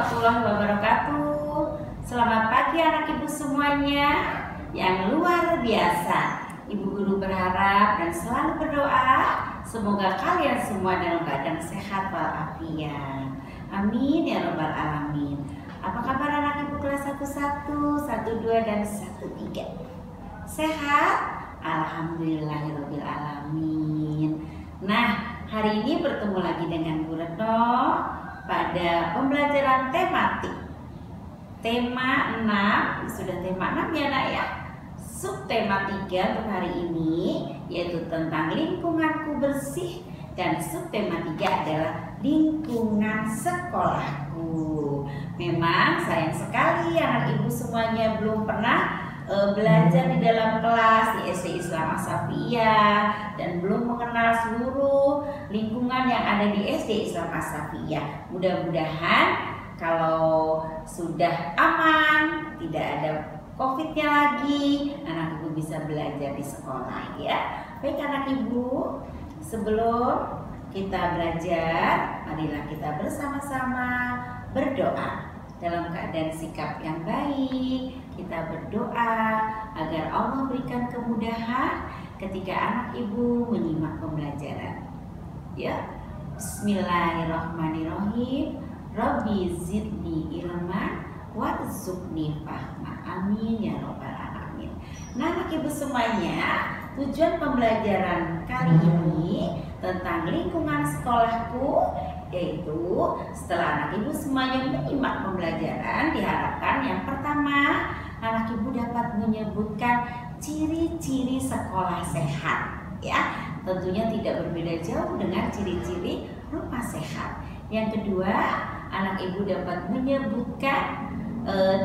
warahmatullahi wabarakatuh. Selamat pagi anak ibu semuanya yang luar biasa. Ibu guru berharap dan selalu berdoa semoga kalian semua dalam keadaan sehat walafiat. Amin ya rabbal alamin. Apa kabar anak ibu kelas 11, 12 dan 13? Sehat? Alhamdulillahirabbil alamin. Nah, hari ini bertemu lagi dengan Bu Retno pada pembelajaran tematik. Tema 6, sudah tema 6 ya nak ya. Subtema 3 untuk hari ini yaitu tentang lingkunganku bersih, dan subtema 3 adalah lingkungan sekolahku. Memang sayang sekali anak ibu semuanya belum pernah belajar di dalam kelas di SD Islam As-Safiyah dan belum mengenal seluruh lingkungan yang ada di SD Islam As-Safiyah. Mudah-mudahan kalau sudah aman, tidak ada COVID-nya lagi, anak ibu bisa belajar di sekolah ya. Baik anak ibu, sebelum kita belajar, marilah kita bersama-sama berdoa dalam keadaan sikap yang baik. Kita berdoa agar Allah berikan kemudahan ketika anak ibu menyimak pembelajaran. Ya, Bismillahirrahmanirrahim. Rabbi zidni ilman warzuqni fahma. Amin ya rabbal alamin. Nah, anak ibu semuanya, tujuan pembelajaran kali ini tentang lingkungan sekolahku, yaitu setelah anak ibu semuanya menyimak pembelajaran, diharapkan yang pertama anak ibu dapat menyebutkan ciri-ciri sekolah sehat ya. Tentunya tidak berbeda jauh dengan ciri-ciri rumah sehat. Yang kedua, anak ibu dapat menyebutkan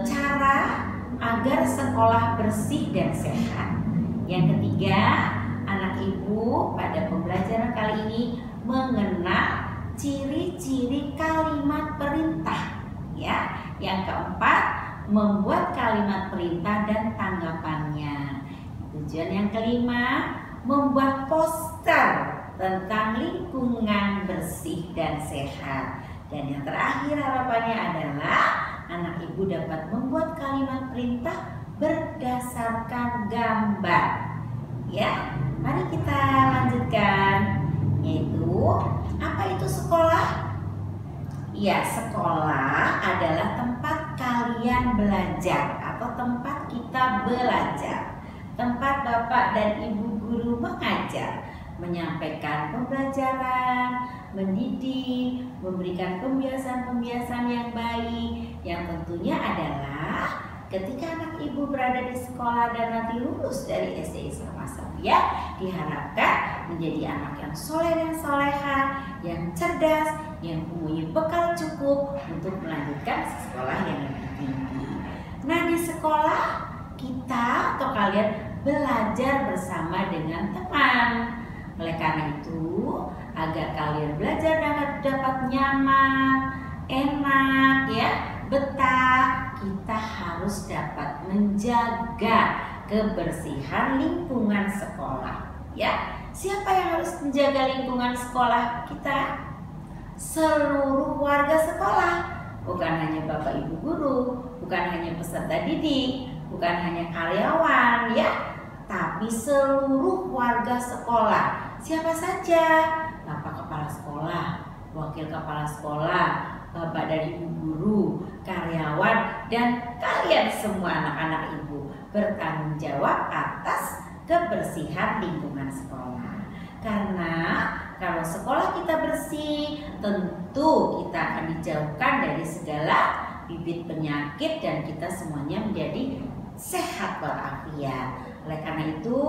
cara agar sekolah bersih dan sehat. Yang ketiga, anak ibu pada pembelajaran kali ini mengenal ciri-ciri kalimat perintah ya. Yang keempat, membuat kalimat perintah dan tanggapannya. Tujuan yang kelima, membuat poster tentang lingkungan bersih dan sehat. Dan yang terakhir harapannya adalah anak ibu dapat membuat kalimat perintah berdasarkan gambar. Ya, mari kita lanjutkan. Yaitu, apa itu sekolah? Ya, sekolah adalah tempat kalian belajar atau tempat kita belajar. Tempat bapak dan ibu guru mengajar, menyampaikan pembelajaran, mendidik, memberikan pembiasan-pembiasan yang baik, yang tentunya adalah ketika anak ibu berada di sekolah dan nanti lulus dari SD Islam As-Safiyah, diharapkan menjadi anak yang soleh dan soleha, yang cerdas, yang mempunyai bekal cukup untuk melanjutkan sekolah yang lebih tinggi. Nah, di sekolah kita atau kalian belajar bersama dengan teman. Oleh karena itu, agar kalian belajar dapat nyaman, enak ya, betah, kita harus dapat menjaga kebersihan lingkungan sekolah ya. Siapa yang harus menjaga lingkungan sekolah kita? Seluruh warga sekolah, bukan hanya bapak ibu guru, bukan hanya peserta didik, bukan hanya karyawan ya, tapi seluruh warga sekolah. Siapa saja? Bapak kepala sekolah, wakil kepala sekolah, bapak dan ibu guru, karyawan, dan kalian semua anak-anak ibu bertanggung jawab atas kebersihan lingkungan sekolah. Karena kalau sekolah kita bersih, tentu kita akan dijauhkan dari segala bibit penyakit dan kita semuanya menjadi sehat walafiat. Oleh karena itu,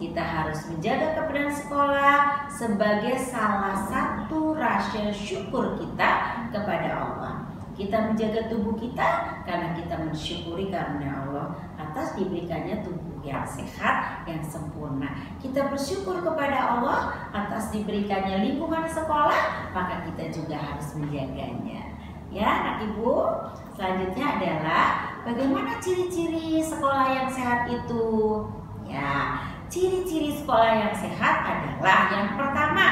kita harus menjaga kebersihan sekolah sebagai salah satu rasa syukur kita kepada Allah. Kita menjaga tubuh kita karena kita mensyukuri karunia Allah atas diberikannya tubuh yang sehat, yang sempurna. Kita bersyukur kepada Allah atas diberikannya lingkungan sekolah, maka kita juga harus menjaganya. Ya, anak ibu, selanjutnya adalah bagaimana ciri-ciri sekolah yang sehat itu? Ya, ciri-ciri sekolah yang sehat adalah yang pertama,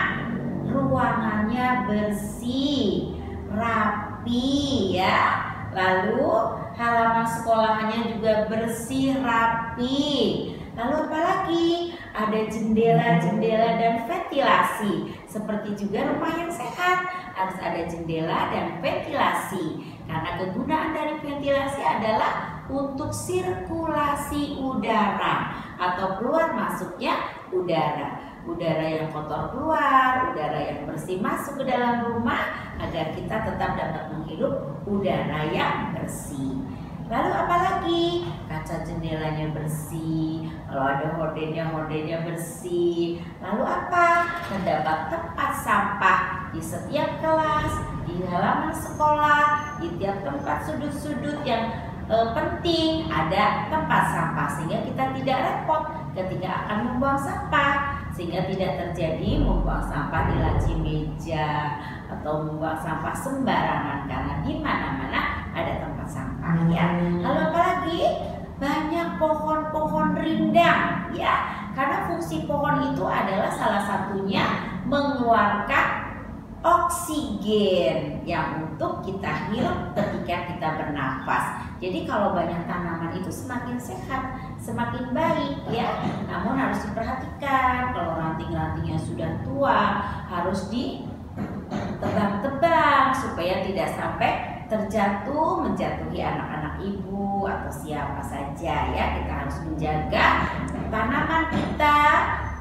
ruangannya bersih, rapi, rapi ya. Lalu halaman sekolahnya juga bersih rapi. Lalu apalagi? Ada jendela-jendela dan ventilasi. Seperti juga rumah yang sehat harus ada jendela dan ventilasi. Karena kegunaan dari ventilasi adalah untuk sirkulasi udara atau keluar masuknya udara. Udara yang kotor keluar, udara yang bersih masuk ke dalam rumah agar kita tetap dapat menghirup udara yang bersih. Lalu apalagi? Kaca jendelanya bersih, kalau ada hordennya bersih. Lalu apa? Terdapat tempat sampah di setiap kelas, di halaman sekolah, di tiap tempat sudut-sudut yang penting ada tempat sampah sehingga kita tidak repot ketika akan membuang sampah, sehingga tidak terjadi membuang sampah di laci meja atau membuang sampah sembarangan karena di mana-mana ada tempat sampah ya. Lalu apalagi? Banyak pohon-pohon rindang ya. Karena fungsi pohon itu adalah salah satunya mengeluarkan oksigen yang untuk kita hirup ketika kita bernafas. Jadi kalau banyak tanaman itu semakin sehat, semakin baik ya. Namun harus diperhatikan kalau ranting-rantingnya sudah tua harus ditebang-tebang supaya tidak sampai terjatuh menjatuhi anak-anak ibu atau siapa saja ya. Kita harus menjaga tanaman kita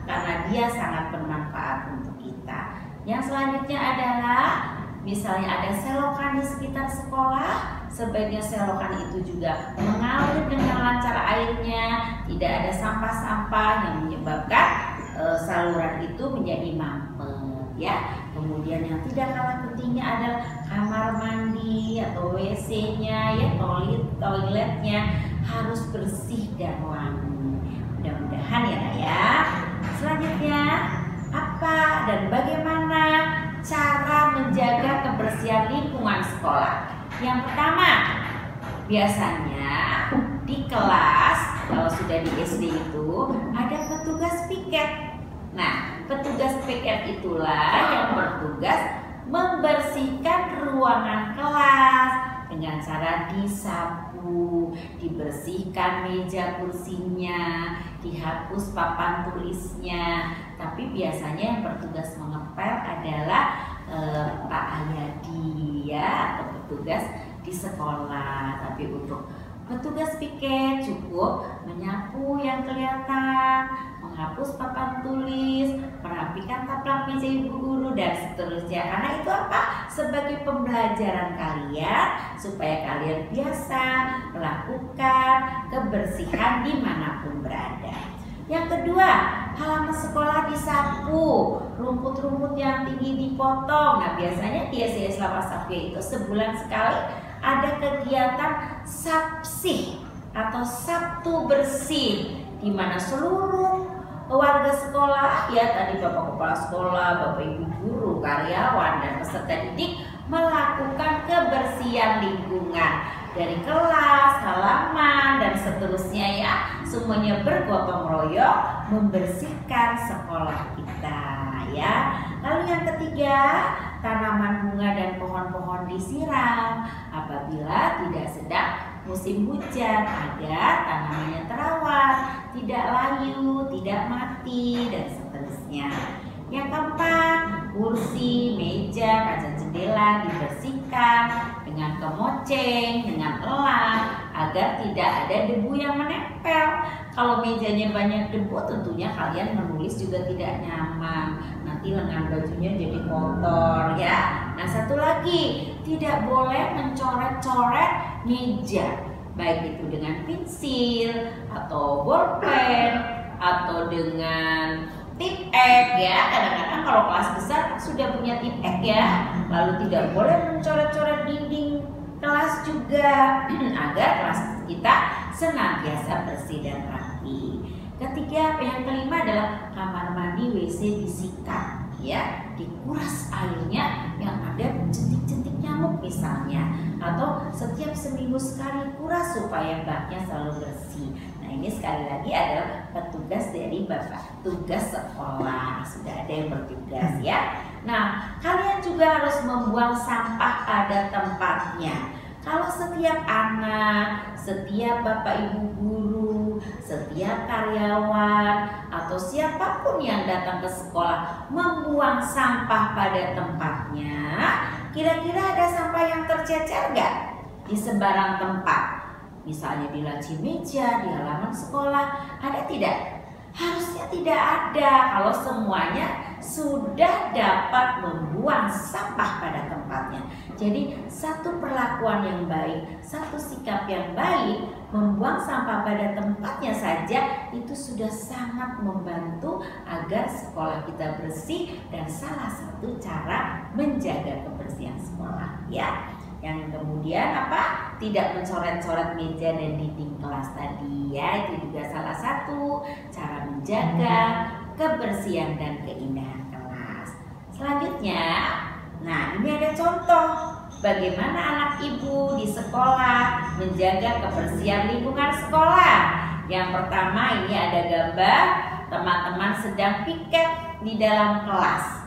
karena dia sangat bermanfaat untuk kita. Yang selanjutnya adalah misalnya ada selokan di sekitar sekolah, sebaiknya selokan itu juga mengalir dengan lancar airnya, tidak ada sampah-sampah yang menyebabkan saluran itu menjadi mampet ya. Kemudian yang tidak kalah pentingnya adalah kamar mandi atau WC-nya ya, toiletnya harus bersih dan wangi. Mudah-mudahan ya. Selanjutnya apa dan bagaimana cara menjaga kebersihan lingkungan sekolah? Yang pertama, biasanya di kelas kalau sudah di SD itu ada petugas piket. Nah, petugas piket itulah yang bertugas membersihkan ruangan kelas dengan cara disapu, dibersihkan meja kursinya, dihapus papan tulisnya. Tapi biasanya yang bertugas mengepel adalah Pak Ayadi ya, atau petugas di sekolah. Tapi untuk petugas piket cukup menyapu yang kelihatan, menghapus papan tulis, merapikan taplak meja ibu guru dan seterusnya. Karena itu apa? Sebagai pembelajaran kalian supaya kalian biasa melakukan kebersihan dimanapun berada. Yang kedua, halaman sekolah disapu, rumput-rumput yang tinggi dipotong. Nah, biasanya di SDS Lapas Sabya itu sebulan sekali ada kegiatan Sabsih atau Sabtu Bersih, di mana seluruh warga sekolah ya, tadi Bapak Kepala Sekolah, Bapak Ibu guru, karyawan dan peserta didik melakukan kebersihan lingkungan dari kelas, halaman dan seterusnya ya. Semuanya bergotong royong membersihkan sekolah kita ya. Lalu yang ketiga, tanaman bunga dan pohon-pohon disiram apabila tidak sedang musim hujan agar tanamannya terawat, tidak layu, tidak mati dan seterusnya. Yang keempat, kursi, meja, kaca jendela dibersihkan dengan kemoceng, dengan elang agar tidak ada debu yang menempel. Kalau mejanya banyak debu tentunya kalian menulis juga tidak nyaman. Nanti lengan bajunya jadi kotor ya. Nah, satu lagi, tidak boleh mencoret-coret meja, baik itu dengan pensil atau bolpen atau dengan tip X ya. Kadang-kadang kalau kelas besar sudah punya tip X ya. Lalu tidak boleh mencoret-coret dinding kelas juga agar kelas kita senantiasa bersih dan rapi. Ketiga, yang kelima adalah kamar mandi WC disikat ya, dikuras airnya yang ada jentik-jentik nyamuk misalnya, atau setiap seminggu sekali kuras supaya baknya selalu bersih. Nah, ini sekali lagi adalah petugas dari Bapak tugas sekolah, sudah ada yang bertugas ya. Nah, kalian juga harus membuang sampah pada tempatnya. Kalau setiap anak, setiap bapak ibu guru, setiap karyawan, atau siapapun yang datang ke sekolah membuang sampah pada tempatnya, kira-kira ada sampah yang tercecer nggak di sembarang tempat? Misalnya di laci meja, di halaman sekolah, ada tidak? Harusnya tidak ada kalau semuanya sudah dapat membuang sampah pada tempatnya. Jadi satu perlakuan yang baik, satu sikap yang baik, membuang sampah pada tempatnya saja itu sudah sangat membantu agar sekolah kita bersih dan salah satu cara menjaga kebersihan sekolah, ya. Yang kemudian apa? Tidak mencoret-coret meja dan dinding kelas tadi, ya. Itu juga salah satu cara menjaga kebersihan dan keindahan kelas. Selanjutnya, nah ini ada contoh bagaimana anak ibu di sekolah menjaga kebersihan lingkungan sekolah. Yang pertama, ini ada gambar teman-teman sedang piket di dalam kelas.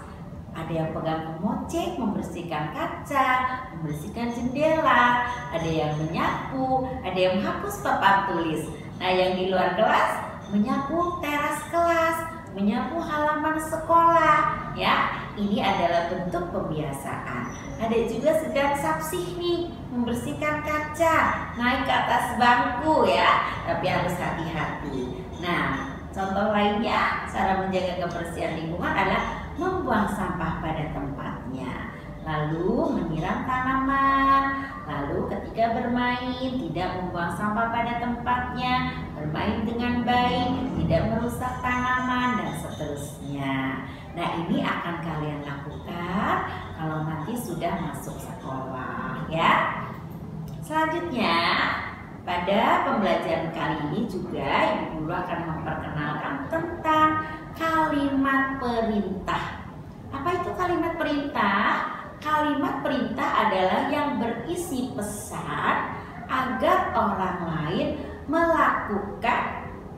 Ada yang pegang kemoceng, membersihkan kaca, membersihkan jendela, ada yang menyapu, ada yang menghapus papan tulis. Nah, yang di luar kelas menyapu teras kelas, menyapu halaman sekolah, ya. Ini adalah bentuk pembiasaan. Ada juga sedang sabsih nih, membersihkan kaca, naik ke atas bangku, ya. Tapi harus hati-hati. Nah, contoh lainnya cara menjaga kebersihan lingkungan adalah membuang sampah pada tempatnya, lalu menyiram tanaman, lalu ketika bermain tidak membuang sampah pada tempatnya, bermain dengan baik, tidak merusak tanaman dan seterusnya. Nah, ini akan kalian lakukan kalau nanti sudah masuk sekolah, ya. Selanjutnya, pada pembelajaran kali ini juga Ibu Guru akan memperkenalkan tentang kalimat perintah. Apa itu kalimat perintah? Kalimat perintah adalah yang berisi pesan agar orang lain melakukan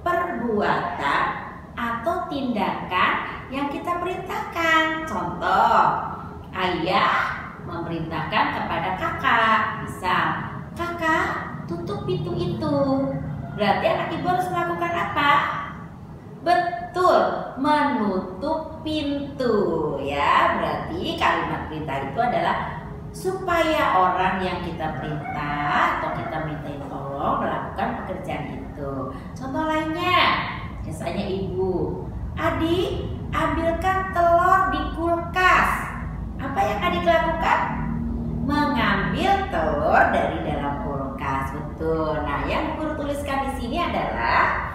perbuatan atau tindakan yang kita perintahkan. Contoh, ayah memerintahkan kepada kakak, misal, kakak tutup pintu itu. Berarti anak ibu harus melakukan apa? Betul, menutup pintu, ya. Berarti kalimat perintah itu adalah supaya orang yang kita perintah atau kita mintain tolong melakukan pekerjaan itu. Contoh lainnya, misalnya ibu, adik ambilkan telur di kulkas. Apa yang adik lakukan? Mengambil telur dari dalam kulkas. Betul. Nah, yang Guru tuliskan di sini adalah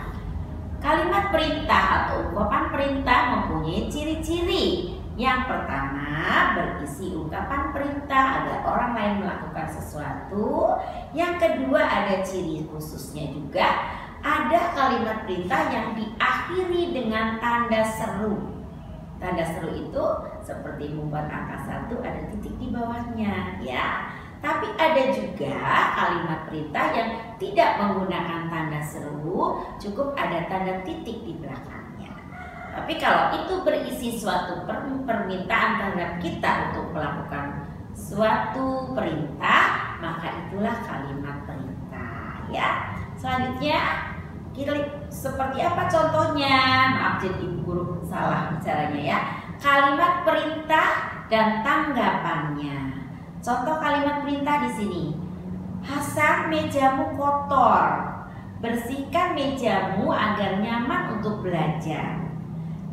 kalimat perintah atau ungkapan perintah mempunyai ciri-ciri. Yang pertama, berisi ungkapan perintah agar orang lain melakukan sesuatu. Yang kedua, ada ciri khususnya juga. Ada kalimat perintah yang diakhiri dengan tanda seru. Tanda seru itu seperti membuat angka 1 ada titik di bawahnya, ya. Tapi ada juga kalimat perintah yang tidak menggunakan tanda seru, cukup ada tanda titik di belakangnya. Tapi kalau itu berisi suatu permintaan terhadap kita untuk melakukan suatu perintah, maka itulah kalimat perintah, ya. Selanjutnya, seperti apa contohnya? Maaf, jadi Ibu Guru salah bicaranya, ya. Kalimat perintah dan tanggapannya. Contoh kalimat perintah di sini. Hasan, mejamu kotor. Bersihkan mejamu agar nyaman untuk belajar.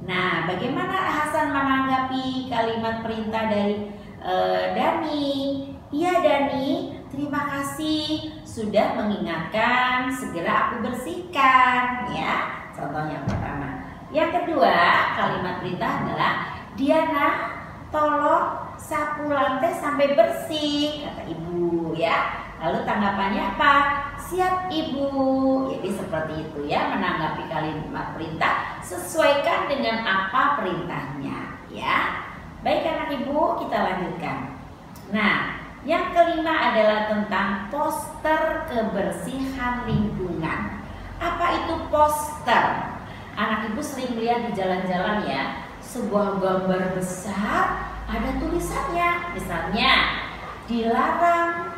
Nah, bagaimana Hasan menanggapi kalimat perintah dari Dani? Iya Dani, terima kasih sudah mengingatkan, segera aku bersihkan, ya. Contoh yang pertama. Yang kedua, kalimat perintah adalah Diana, tolong sapu lantai sampai bersih, kata ibu, ya. Lalu tanggapannya apa? Siap ibu. Jadi seperti itu, ya, menanggapi kalimat perintah sesuaikan dengan apa perintahnya, ya. Baik anak ibu, kita lanjutkan. Nah, yang kelima adalah tentang poster kebersihan lingkungan. Apa itu poster? Anak ibu sering lihat di jalan-jalan, ya, sebuah gambar besar ada tulisannya. Misalnya, dilarang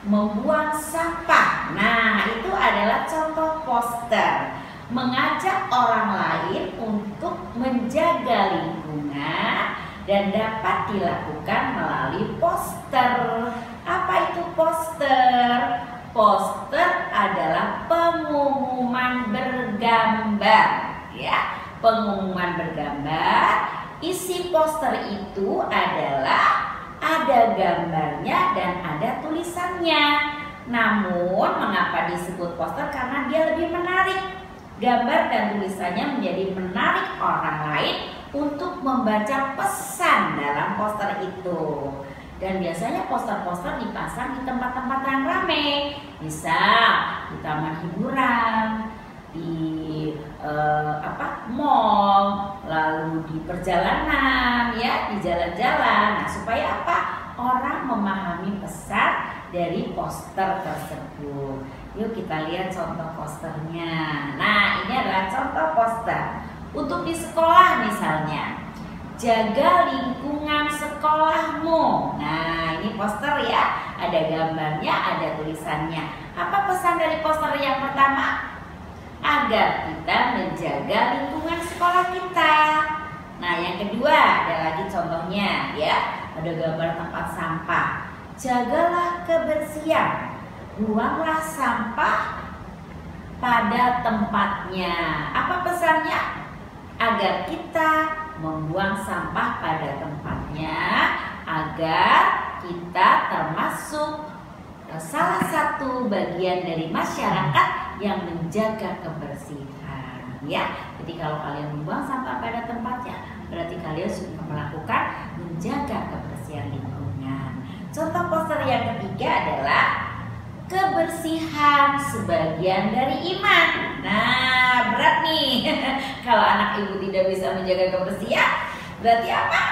membuang sampah. Nah, itu adalah contoh poster. Mengajak orang lain untuk menjaga lingkungan dan dapat dilakukan melalui poster. Apa itu poster? Poster adalah pengumuman bergambar, ya. Pengumuman bergambar. Isi poster itu adalah ada gambarnya dan ada tulisannya. Namun, mengapa disebut poster? Karena dia lebih menarik. Gambar dan tulisannya menjadi menarik orang lain untuk membaca pesan dalam poster itu. Dan biasanya poster-poster dipasang di tempat-tempat yang ramai, bisa di taman hiburan, di mall, lalu di perjalanan, ya, di jalan-jalan. Nah, supaya apa? Orang memahami pesan dari poster tersebut. Yuk kita lihat contoh posternya. Nah, ini adalah contoh poster untuk di sekolah misalnya. Jaga lingkungan sekolahmu. Nah, ini poster ya. Ada gambarnya, ada tulisannya. Apa pesan dari poster yang pertama? Agar kita menjaga lingkungan sekolah kita. Nah, yang kedua ada lagi contohnya ya. Ada gambar tempat sampah. Jagalah kebersihan. Buanglah sampah pada tempatnya. Apa pesannya? Agar kita membuang sampah pada tempatnya, agar kita termasuk salah satu bagian dari masyarakat yang menjaga kebersihan, ya. Jadi kalau kalian membuang sampah pada tempatnya, berarti kalian sudah melakukan menjaga kebersihan lingkungan. Contoh poster yang ketiga adalah kebersihan sebagian dari iman. Nah, berat nih. Kalau anak ibu tidak bisa menjaga kebersihan, berarti apa?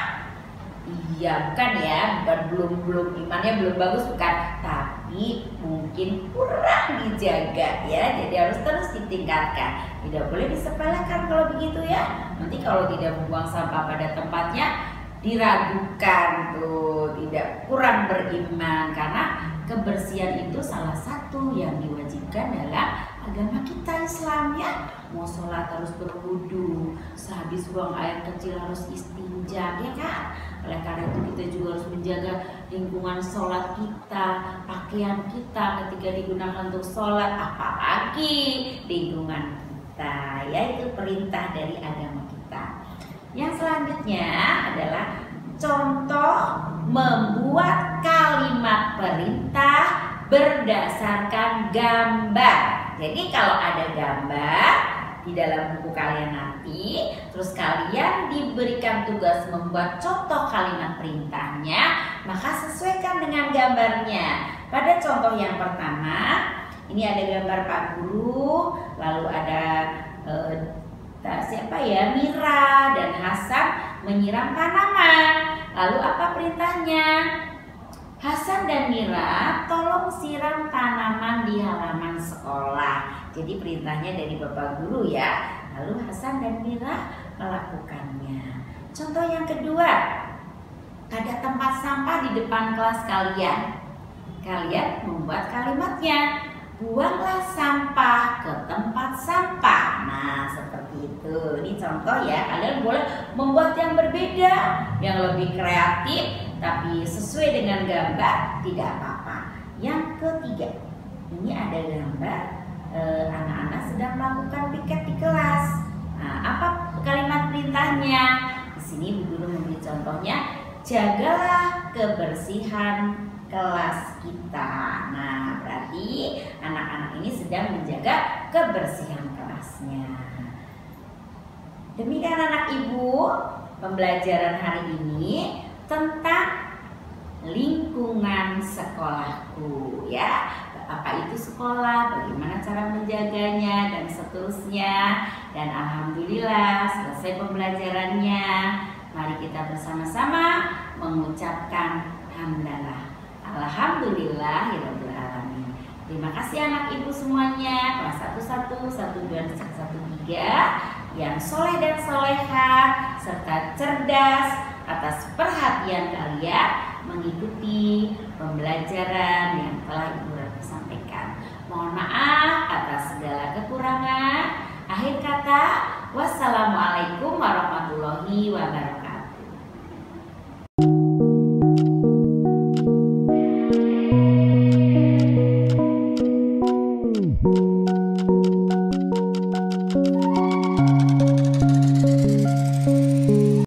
Iya, bukan ya, belum imannya belum bagus, bukan. Tapi mungkin kurang dijaga ya. Jadi harus terus ditingkatkan. Tidak boleh disepelekan kalau begitu ya. Nanti kalau tidak membuang sampah pada tempatnya, diragukan tuh, tidak kurang beriman, karena kebersihan itu salah satu yang diwajibkan dalam agama kita Islam ya. Mau sholat harus berwudu, sehabis buang air kecil harus istinja, ya kan? Oleh karena itu kita juga harus menjaga lingkungan sholat kita, pakaian kita ketika digunakan untuk sholat, apalagi lingkungan kita, yaitu perintah dari agama kita. Yang selanjutnya adalah contoh membuat kalimat perintah berdasarkan gambar. Jadi kalau ada gambar di dalam buku kalian nanti, terus kalian diberikan tugas membuat contoh kalimat perintahnya, maka sesuaikan dengan gambarnya. Pada contoh yang pertama, ini ada gambar Pak Guru, lalu ada Mira dan Hasan menyiram tanaman. Lalu apa perintahnya? Hasan dan Mira tolong siram tanaman di halaman sekolah. Jadi perintahnya dari Bapak Guru ya. Lalu Hasan dan Mira melakukannya. Contoh yang kedua, ada tempat sampah di depan kelas kalian. Kalian membuat kalimatnya. Buanglah sampah ke tempat sampah. Nah, seperti itu. Ini contoh ya. Kalian boleh membuat yang berbeda, yang lebih kreatif, tapi sesuai dengan gambar, tidak apa-apa. Yang ketiga, ini ada gambar anak-anak sedang melakukan piket di kelas. Nah, apa kalimat perintahnya? Di sini Bu Guru memberi contohnya. Jagalah kebersihan kelas kita. Nah, berarti anak-anak ini sedang menjaga kebersihan kelasnya. Demikian anak ibu, pembelajaran hari ini tentang lingkungan sekolahku ya. Apa itu sekolah, bagaimana cara menjaganya, dan seterusnya. Dan alhamdulillah selesai pembelajarannya. Mari kita bersama-sama mengucapkan hamdalah. Alhamdulillahirabbil alamin. Terima kasih anak ibu semuanya, kelas 11, 12, 1, 2, 3 yang soleh dan soleha serta cerdas, atas perhatian kalian mengikuti pembelajaran yang telah Ibu Ratih sampaikan. Mohon maaf atas segala kekurangan. Akhir kata, wassalamualaikum warahmatullahi wabarakatuh.